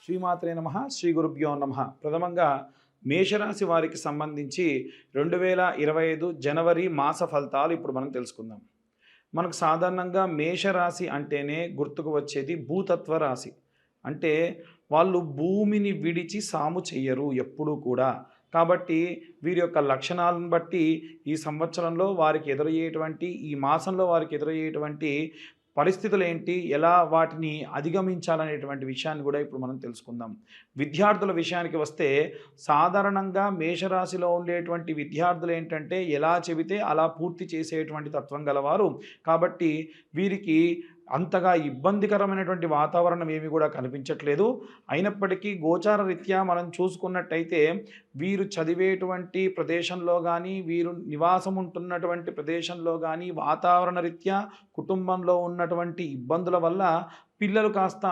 శ్రీమాత్రే నమః శ్రీ గురుభ్యో నమః. ప్రథమంగా మేషరాశి వారికి సంబంధించి 2025 జనవరి మాస ఫలితాలు ఇప్పుడు మనం తెలుసుకుందాం. మనకు సాధారణంగా మేషరాశి అంటేనే గుర్తుకు వచ్చేది భూతత్వ రాశి. అంటే వాళ్ళు భూమిని విడిచి సాము చెయ్యరు ఎప్పుడూ కూడా. కాబట్టి వీరి యొక్క లక్షణాలను బట్టి ఈ సంవత్సరంలో వారికి ఎదురయ్యేటువంటి, ఈ మాసంలో వారికి ఎదురయ్యేటువంటి పరిస్థితులేంటి, ఎలా వాటిని అధిగమించాలనేటువంటి విషయాన్ని కూడా ఇప్పుడు మనం తెలుసుకుందాం. విద్యార్థుల విషయానికి వస్తే సాధారణంగా మేషరాశిలో ఉండేటువంటి విద్యార్థులు ఏంటంటే ఎలా చెబితే అలా పూర్తి చేసేటువంటి తత్వం గలవారు. కాబట్టి వీరికి అంతగా ఇబ్బందికరమైనటువంటి వాతావరణం ఏమి కూడా కనిపించట్లేదు. అయినప్పటికీ గోచార రీత్యా మనం చూసుకున్నట్టయితే వీరు చదివేటువంటి ప్రదేశంలో కానీ, వీరు నివాసం ఉంటున్నటువంటి ప్రదేశంలో కానీ వాతావరణ రీత్యా కుటుంబంలో ఉన్నటువంటి ఇబ్బందుల వల్ల పిల్లలు కాస్త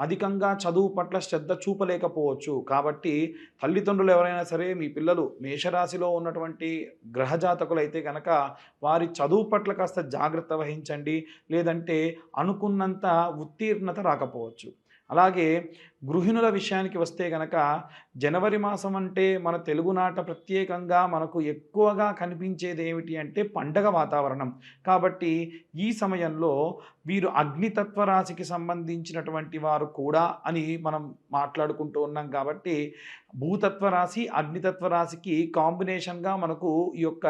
అధికంగా చదువు పట్ల శ్రద్ధ చూపలేకపోవచ్చు. కాబట్టి తల్లిదండ్రులు ఎవరైనా సరే మీ పిల్లలు మేషరాశిలో ఉన్నటువంటి గ్రహజాతకులైతే కనుక వారి చదువు పట్ల కాస్త జాగ్రత్త వహించండి. లేదంటే అనుకున్నంత ఉత్తీర్ణత రాకపోవచ్చు. అలాగే గృహిణుల విషయానికి వస్తే గనక జనవరి మాసం అంటే మన తెలుగునాట ప్రత్యేకంగా మనకు ఎక్కువగా కనిపించేది ఏమిటి అంటే పండగ వాతావరణం. కాబట్టి ఈ సమయంలో వీరు అగ్నితత్వ రాశికి సంబంధించినటువంటి వారు కూడా అని మనం మాట్లాడుకుంటూ ఉన్నాం. కాబట్టి భూతత్వ రాశి అగ్నితత్వ రాశికి కాంబినేషన్గా మనకు ఈ యొక్క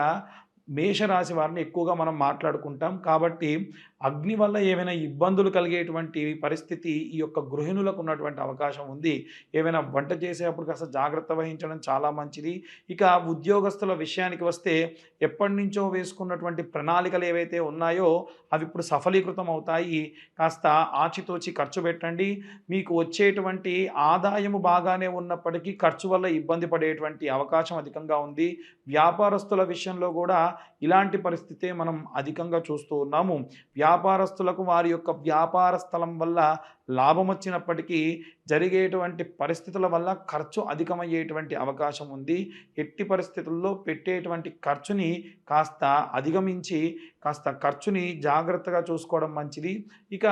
మేషరాశి వారిని ఎక్కువగా మనం మాట్లాడుకుంటాం. కాబట్టి అగ్ని వల్ల ఏమైనా ఇబ్బందులు కలిగేటువంటి పరిస్థితి ఈ యొక్క గృహిణులకు ఉన్నటువంటి అవకాశం ఉంది. ఏమైనా వంట చేసేటప్పుడు కాస్త జాగ్రత్త వహించడం చాలా మంచిది. ఇక ఉద్యోగస్తుల విషయానికి వస్తే ఎప్పటి నుంచో వేసుకున్నటువంటి ప్రణాళికలు ఏవైతే ఉన్నాయో అవి ఇప్పుడు సఫలీకృతం అవుతాయి. కాస్త ఆచితూచి ఖర్చు పెట్టండి. మీకు వచ్చేటువంటి ఆదాయము బాగానే ఉన్నప్పటికీ ఖర్చు వల్ల ఇబ్బంది పడేటువంటి అవకాశం అధికంగా ఉంది. వ్యాపారస్తుల విషయంలో కూడా ఇలాంటి పరిస్థితే మనం అధికంగా చూస్తూ ఉన్నాము. వ్యాపారస్తులకు వారి యొక్క వ్యాపార స్థలం వల్ల లాభం వచ్చినప్పటికీ జరిగేటువంటి పరిస్థితుల వల్ల ఖర్చు అధికమయ్యేటువంటి అవకాశం ఉంది. ఎట్టి పరిస్థితుల్లో పెట్టేటువంటి ఖర్చుని కాస్త అధిగమించి కాస్త ఖర్చుని జాగ్రత్తగా చూసుకోవడం మంచిది. ఇక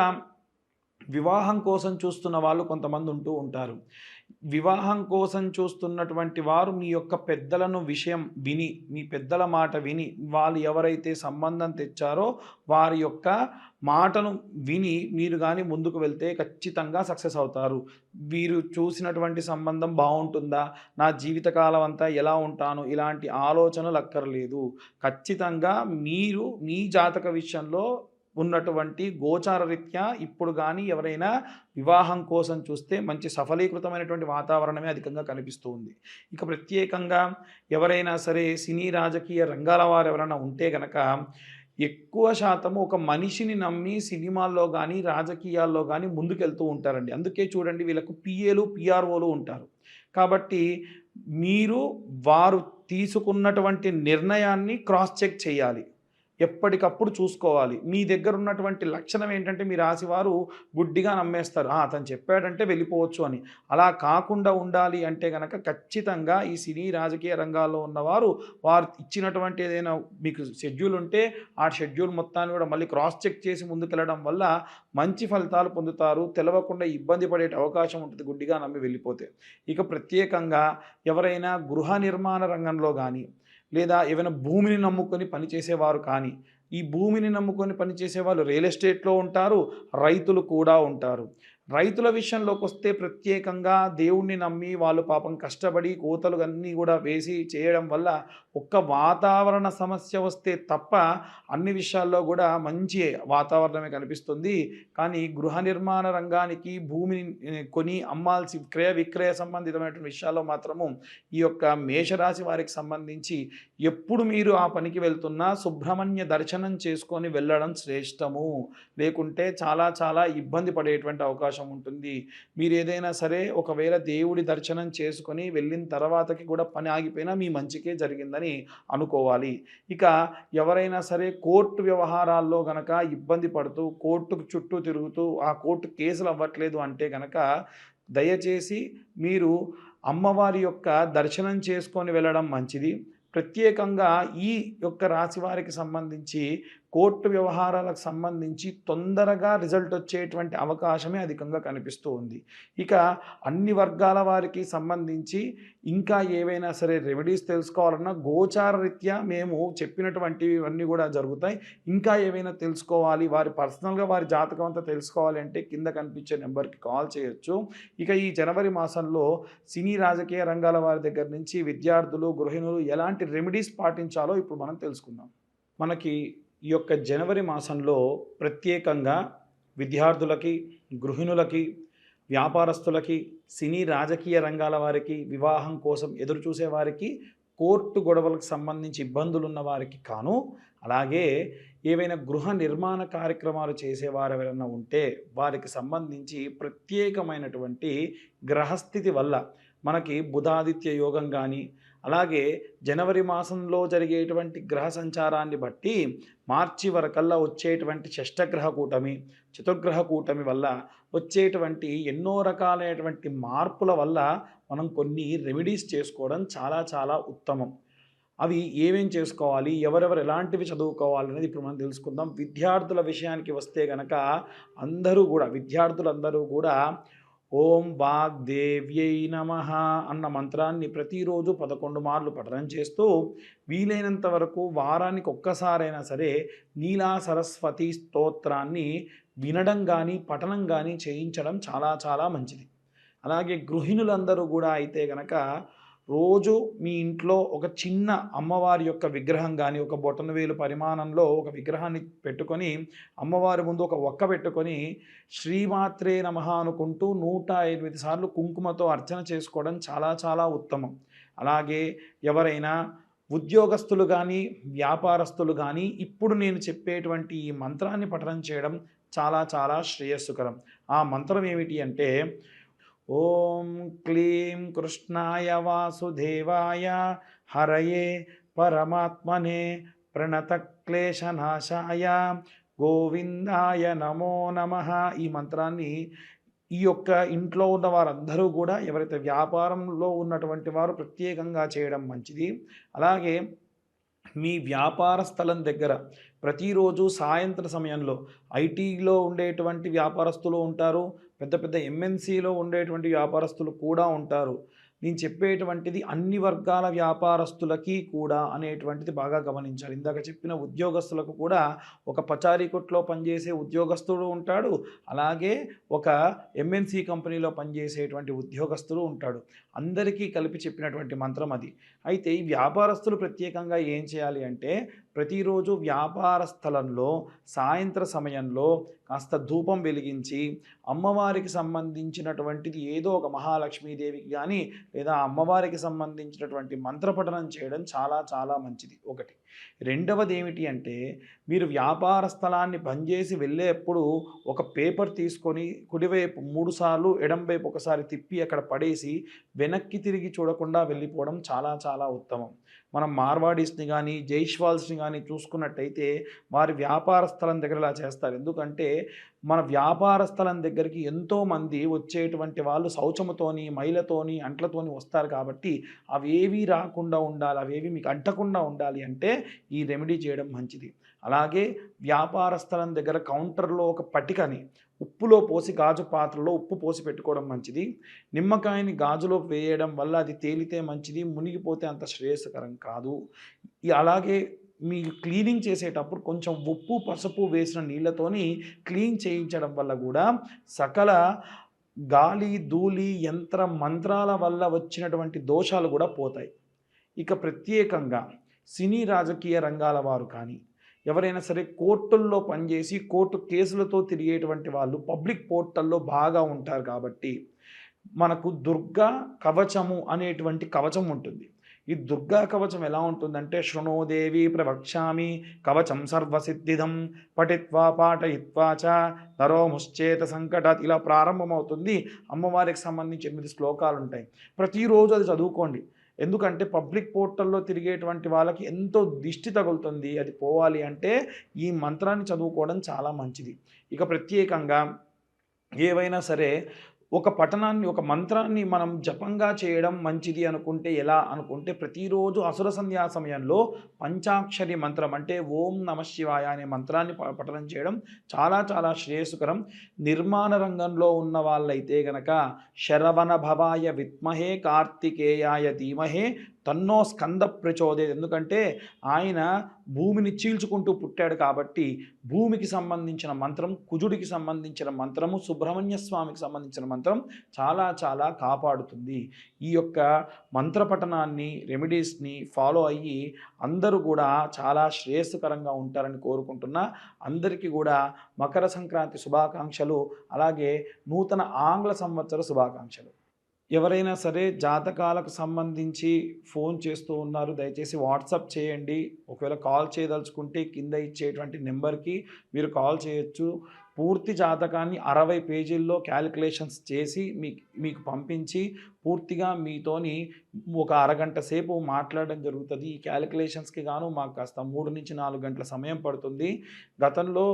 వివాహం కోసం చూస్తున్న వాళ్ళు కొంతమంది ఉంటూ ఉంటారు. వివాహం కోసం చూస్తున్నటువంటి వారు మీ యొక్క పెద్దలను విషయం విని, మీ పెద్దల మాట విని, వాళ్ళు ఎవరైతే సంబంధం తెచ్చారో వారి యొక్క మాటను విని మీరు కానీ ముందుకు వెళ్తే ఖచ్చితంగా సక్సెస్ అవుతారు. వీరు చూసినటువంటి సంబంధం బాగుంటుందా, నా జీవితకాలం అంతా ఎలా ఉంటాను, ఇలాంటి ఆలోచనలు అక్కర్లేదు. ఖచ్చితంగా మీరు మీ జాతక విషయంలో ఉన్నటువంటి గోచార రీత్యా ఇప్పుడు కానీ ఎవరైనా వివాహం కోసం చూస్తే మంచి సఫలీకృతమైనటువంటి వాతావరణమే అధికంగా కనిపిస్తూ ఉంది. ఇక ప్రత్యేకంగా ఎవరైనా సరే సినీ రాజకీయ రంగాల వారు ఎవరైనా ఉంటే కనుక ఎక్కువ శాతము ఒక మనిషిని నమ్మి సినిమాల్లో కానీ రాజకీయాల్లో కానీ ముందుకెళ్తూ ఉంటారండి. అందుకే చూడండి వీళ్ళకు పిఏలు పిఆర్ఓలు ఉంటారు. కాబట్టి మీరు వారు తీసుకున్నటువంటి నిర్ణయాన్ని క్రాస్ చెక్ చేయాలి, ఎప్పటికప్పుడు చూసుకోవాలి. మీ దగ్గర ఉన్నటువంటి లక్షణం ఏంటంటే మీ రాశివారు గుడ్డిగా నమ్మేస్తారు, అతను చెప్పాడంటే వెళ్ళిపోవచ్చు అని. అలా కాకుండా ఉండాలి అంటే కనుక ఖచ్చితంగా ఈ సినీ రాజకీయ రంగాల్లో ఉన్నవారు వారు ఇచ్చినటువంటి ఏదైనా మీకు షెడ్యూల్ ఉంటే ఆ షెడ్యూల్ మొత్తాన్ని కూడా మళ్ళీ క్రాస్ చెక్ చేసి ముందుకెళ్ళడం వల్ల మంచి ఫలితాలు పొందుతారు. తెలవకుండా ఇబ్బంది పడే అవకాశం ఉంటుంది గుడ్డిగా నమ్మి వెళ్ళిపోతే. ఇక ప్రత్యేకంగా ఎవరైనా గృహ నిర్మాణ రంగంలో కానీ లేదా ఏమైనా భూమిని నమ్ముకొని పనిచేసేవారు కానీ, ఈ భూమిని నమ్ముకొని పనిచేసేవాళ్ళు రియల్ ఎస్టేట్లో ఉంటారు, రైతులు కూడా ఉంటారు. రైతుల విషయంలోకి వస్తే ప్రత్యేకంగా దేవుణ్ణి నమ్మి వాళ్ళు పాపం కష్టపడి కోతలు అన్నీ కూడా వేసి చేయడం వల్ల ఒక్క వాతావరణ సమస్య వస్తే తప్ప అన్ని విషయాల్లో కూడా మంచి వాతావరణమే కనిపిస్తుంది. కానీ గృహ నిర్మాణ రంగానికి భూమిని కొని అమ్మాల్సి క్రయ విక్రయ సంబంధితమైనటువంటి విషయాల్లో మాత్రము ఈ యొక్క మేషరాశి వారికి సంబంధించి ఎప్పుడు మీరు ఆ పనికి వెళ్తున్నా సుబ్రహ్మణ్య దర్శనం చేసుకొని వెళ్ళడం శ్రేష్టము. లేకుంటే చాలా చాలా ఇబ్బంది పడేటువంటి అవకాశం ఉంటుంది. మీరు ఏదైనా సరే ఒకవేళ దేవుడి దర్శనం చేసుకొని వెళ్ళిన తర్వాతకి కూడా పని ఆగిపోయినా మీ మంచికే జరిగిందని అనుకోవాలి. ఇక ఎవరైనా సరే కోర్టు వ్యవహారాల్లో గనక ఇబ్బంది పడుతూ కోర్టుకు చుట్టూ తిరుగుతూ ఆ కోర్టు కేసులు అవ్వట్లేదు అంటే గనక దయచేసి మీరు అమ్మవారి యొక్క దర్శనం చేసుకొని వెళ్ళడం మంచిది. ప్రత్యేకంగా ఈ యొక్క రాశి వారికి సంబంధించి కోర్టు వ్యవహారాలకు సంబంధించి తొందరగా రిజల్ట్ వచ్చేటువంటి అవకాశమే అధికంగా కనిపిస్తూ ఉంది. ఇక అన్ని వర్గాల వారికి సంబంధించి ఇంకా ఏవైనా సరే రెమెడీస్ తెలుసుకోవాలన్నా గోచార రీత్యా మేము చెప్పినటువంటివన్నీ కూడా జరుగుతాయి. ఇంకా ఏవైనా తెలుసుకోవాలి, వారి పర్సనల్గా వారి జాతకం అంతా తెలుసుకోవాలి అంటే కింద కనిపించే నెంబర్కి కాల్ చేయొచ్చు. ఇక ఈ జనవరి మాసంలో సినీ రాజకీయ రంగాల వారి దగ్గర నుంచి విద్యార్థులు, గృహిణులు ఎలాంటి రెమెడీస్ పాటించాలో ఇప్పుడు మనం తెలుసుకుందాం. మనకి ఈ యొక్క జనవరి మాసంలో ప్రత్యేకంగా విద్యార్థులకి, గృహిణులకి, వ్యాపారస్తులకి, సినీ రాజకీయ రంగాల వారికి, వివాహం కోసం ఎదురు చూసే వారికి, కోర్టు గొడవలకు సంబంధించి ఇబ్బందులున్న వారికి కాను, అలాగే ఏవైనా గృహ నిర్మాణ కార్యక్రమాలు చేసేవారు ఎవరైనా ఉంటే వారికి సంబంధించి ప్రత్యేకమైనటువంటి గ్రహస్థితి వల్ల మనకి బుధాదిత్య యోగం కానీ, అలాగే జనవరి మాసంలో జరిగేటువంటి గ్రహ సంచారాన్ని బట్టి మార్చి వరకల్లా వచ్చేటువంటి షష్టగ్రహ కూటమి, చతుర్గ్రహ కూటమి వల్ల వచ్చేటువంటి ఎన్నో రకాలైనటువంటి మార్పుల వల్ల మనం కొన్ని రెమెడీస్ చేసుకోవడం చాలా చాలా ఉత్తమం. అవి ఏమేం చేసుకోవాలి, ఎవరెవరు ఎలాంటివి చదువుకోవాలి అనేది ఇప్పుడు మనం తెలుసుకుందాం. విద్యార్థుల విషయానికి వస్తే గనక విద్యార్థులందరూ కూడా ఓం వాగ్దేవ్యై నమః అన్న మంత్రాన్ని ప్రతిరోజు 11 మార్లు పఠనం చేస్తూ వీలైనంత వరకు వారానికి ఒక్కసారైనా సరే నీలా సరస్వతి స్తోత్రాన్ని వినడం కానీ పఠనం కానీ చేయించడం చాలా చాలా మంచిది. అలాగే గృహిణులందరూ కూడా అయితే గనక రోజు మీ ఇంట్లో ఒక చిన్న అమ్మవారి యొక్క విగ్రహం కానీ, ఒక బొటనవేలు పరిమాణంలో ఒక విగ్రహాన్ని పెట్టుకొని అమ్మవారి ముందు ఒక ఒక్క పెట్టుకొని శ్రీమాత్రే నమః అనుకుంటూ 108 సార్లు కుంకుమతో అర్చన చేసుకోవడం చాలా చాలా ఉత్తమం. అలాగే ఎవరైనా ఉద్యోగస్తులు కానీ, వ్యాపారస్తులు కానీ ఇప్పుడు నేను చెప్పేటువంటి ఈ మంత్రాన్ని పఠనం చేయడం చాలా చాలా శ్రేయస్సుకరం. ఆ మంత్రం ఏమిటి అంటే ఓం క్లీం కృష్ణాయ వాసుదేవాయ హరయే పరమాత్మనే ప్రణతక్లేశనాశాయ గోవిందాయ నమో నమః. ఈ మంత్రాన్ని ఈ యొక్క ఇంట్లో ఉన్న వారందరూ కూడా ఎవరైతే వ్యాపారంలో ఉన్నటువంటి వారు ప్రత్యేకంగా చేయడం మంచిది. అలాగే మీ వ్యాపార స్థలం దగ్గర ప్రతిరోజు సాయంత్రం సమయంలో ఐటీలో ఉండేటువంటి వ్యాపారస్తులు ఉంటారు, పెద్ద పెద్ద ఎంఎన్సీలో ఉండేటువంటి వ్యాపారస్తులు కూడా ఉంటారు. నేను చెప్పేటువంటిది అన్ని వర్గాల వ్యాపారస్తులకి కూడా అనేటువంటిది బాగా గమనించాలి. ఇందాక చెప్పిన ఉద్యోగస్తులకు కూడా ఒక పచారీ కొట్లో పనిచేసే ఉద్యోగస్తుడు ఉంటాడు, అలాగే ఒక ఎంఎన్సీ కంపెనీలో పనిచేసేటువంటి ఉద్యోగస్తుడు ఉంటాడు. అందరికీ కలిపి చెప్పినటువంటి మంత్రం అది. అయితే ఈ వ్యాపారస్తులు ప్రత్యేకంగా ఏం చేయాలి అంటే ప్రతిరోజు వ్యాపార స్థలంలో సాయంత్ర సమయంలో కాస్త ధూపం వెలిగించి అమ్మవారికి సంబంధించినటువంటిది ఏదో ఒక మహాలక్ష్మీదేవికి కానీ లేదా అమ్మవారికి సంబంధించినటువంటి మంత్రపఠనం చేయడం చాలా చాలా మంచిది. ఒకటి. రెండవది ఏమిటి అంటే మీరు వ్యాపార స్థలాన్ని బంద్ చేసి వెళ్ళేప్పుడు ఒక పేపర్ తీసుకొని కుడివైపు 3 సార్లు ఎడంవైపు ఒకసారి తిప్పి అక్కడ పడేసి వెనక్కి తిరిగి చూడకుండా వెళ్ళిపోవడం చాలా చాలా ఉత్తమం. మనం మార్వాడీస్ని కానీ జైష్వాల్స్ని కానీ చూసుకున్నట్టయితే వారి వ్యాపార స్థలం దగ్గర ఇలా చేస్తారు. ఎందుకంటే మన వ్యాపార స్థలం దగ్గరికి ఎంతోమంది వచ్చేటువంటి వాళ్ళు శౌచముతోని, మైలతోని, అంట్లతోని వస్తారు. కాబట్టి అవేవి రాకుండా ఉండాలి, అవేవి మీకు అంటకుండా ఉండాలి అంటే ఈ రెమెడీ చేయడం మంచిది. అలాగే వ్యాపార స్థలం దగ్గర కౌంటర్లో ఒక పటికని ఉప్పులో పోసి గాజు పాత్రలో ఉప్పు పోసి పెట్టుకోవడం మంచిది. నిమ్మకాయని గాజులో వేయడం వల్ల అది తేలితే మంచిది, మునిగిపోతే అంత శ్రేయస్కరం కాదు. అలాగే మీ క్లీనింగ్ చేసేటప్పుడు కొంచెం ఉప్పు పసుపు వేసిన నీళ్ళతోని క్లీన్ చేయించడం వల్ల కూడా సకల గాలి ధూళి యంత్ర మంత్రాల వల్ల వచ్చినటువంటి దోషాలు కూడా పోతాయి. ఇక ప్రత్యేకంగా సినీ రాజకీయ రంగాల వారు కానీ ఎవరైనా సరే కోర్టుల్లో పనిచేసి కోర్టు కేసులతో తిరిగేటువంటి వాళ్ళు పబ్లిక్ పోర్టల్లో బాగా ఉంటారు. కాబట్టి మనకు దుర్గా కవచము అనేటువంటి కవచం ఉంటుంది. ఈ దుర్గా కవచం ఎలా ఉంటుందంటే శృణోదేవి ప్రవక్ష్యామి కవచం సర్వసిద్ధిదం పఠిత్వా పాఠయిత్వా చ నరోముశ్చేత సంకటాత్ ఇలా ప్రారంభమవుతుంది. అమ్మవారికి సంబంధించి 8 శ్లోకాలు ఉంటాయి. ప్రతిరోజు అది చదువుకోండి. ఎందుకంటే పబ్లిక్ పోర్టల్లో తిరిగేటువంటి వాళ్ళకి ఎంతో దిష్టి తగులుతుంది. అది పోవాలి అంటే ఈ మంత్రాన్ని చదువుకోవడం చాలా మంచిది. ఇక ప్రత్యేకంగా ఏవైనా సరే ఒక పఠనాన్ని, ఒక మంత్రాన్ని మనం జపంగా చేయడం మంచిది అనుకుంటే ఎలా అనుకుంటే, ప్రతిరోజు అసుర సంధ్యా సమయంలో పంచాక్షరి మంత్రం అంటే ఓం నమః శివాయ అనే మంత్రాన్ని పఠనం చేయడం చాలా చాలా శ్రేయస్కరం. నిర్మాణ రంగంలో ఉన్న వాళ్ళైతే గనక శరవణ భవాయ విద్మహే కార్తికేయాయ ధీమహే తన్నో స్కంద ప్రచోదయత్. ఎందుకంటే ఆయన భూమిని చీల్చుకుంటూ పుట్టాడు కాబట్టి భూమికి సంబంధించిన మంత్రం, కుజుడికి సంబంధించిన మంత్రము, సుబ్రహ్మణ్య స్వామికి సంబంధించిన మంత్రం చాలా చాలా కాపాడుతుంది. ఈ యొక్క మంత్రపఠనాన్ని, రెమెడీస్ని ఫాలో అయ్యి అందరూ కూడా చాలా శ్రేయస్కరంగా ఉంటారని కోరుకుంటున్నా. అందరికీ కూడా మకర సంక్రాంతి శుభాకాంక్షలు, అలాగే నూతన ఆంగ్ల సంవత్సర శుభాకాంక్షలు. ఎవరైనా సరే జాతకాలకు సంబంధించి ఫోన్ చేస్తూ ఉన్నారు, దయచేసి వాట్సాప్ చేయండి. ఒకవేళ కాల్ చేయదలుచుకుంటే కింద ఇచ్చేటువంటి నెంబర్కి మీరు కాల్ చేయొచ్చు. పూర్తి జాతకాన్ని 60 పేజీల్లో క్యాలిక్యులేషన్స్ చేసి మీకు పంపించి పూర్తిగా మీతోని ఒక అరగంట సేపు మాట్లాడడం జరుగుతుంది. ఈ క్యాలిక్యులేషన్స్కి గాను మాకు కాస్త 3-4 గంటల సమయం పడుతుంది. గతంలో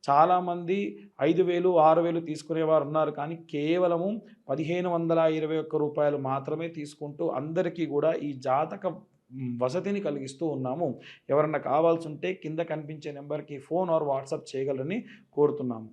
చాలామంది 5,000, 6,000 తీసుకునేవారు ఉన్నారు. కానీ కేవలము రూ. 1,521 మాత్రమే తీసుకుంటూ అందరికీ కూడా ఈ జాతక వసతిని కలిగిస్తూ ఉన్నాము. ఎవరన్నా కావాల్సి ఉంటే కింద కనిపించే నెంబర్కి ఫోన్ ఆర్ వాట్సాప్ చేయగలరని కోరుతున్నాము.